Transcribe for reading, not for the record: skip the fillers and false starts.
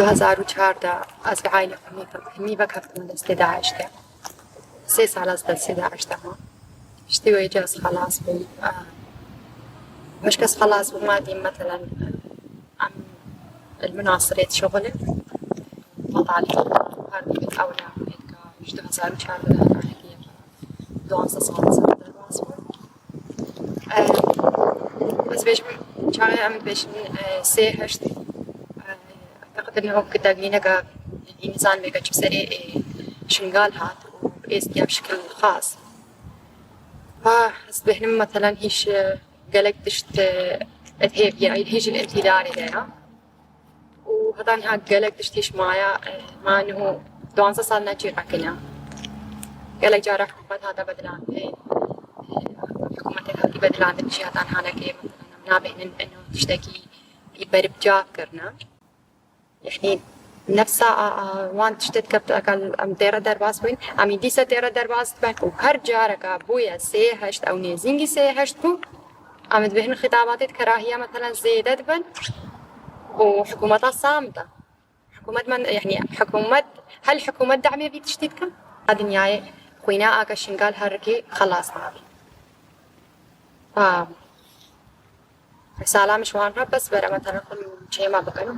2014 از عائلة همي بكرت من استداعش ده 6 سال استداعش ده اشتوي جاز خلاص مش كس خلاص بمادي مثلا عم المناصرة شغله مطالب هذه بتأولى هيك 2014 ده هي دوانسة صارت بس بيش شغلة عم بيش سيهشت أعتقد إنه كتابينا الإنسان بيجي بسريع شنقال هاد وبإستيا بشكل خاص فأصبحنا مثلا هيش قالك تشت هيك يعني هيش الامتداري ده وهذا ها قالك تشتيش معايا مع إنه دوانسة صار نجير أكلنا قالك جارح حكومة هذا بدلان حكومة هذه بدلان تمشي هذا هانا كي مثلا نابه إنه تشتكي يبرب جاب كرنا يعني نفسها وان تشتت كبت أكل أم تيرا درباس وين أمي ديسة تيرا درباس تبعك وهر جارك أبويا سيهشت أو نيزينجي سيهشت بو أم تبهن خطابات كراهية مثلا زيادة بن وحكومتها صامتة حكومة من يعني حكومة هل حكومة دعمية بي تشتتكم هذا نهاية خوينا آكا شنقال هركي خلاص نابي رسالة مش وانها بس برا مثلا كل شيء ما بقنو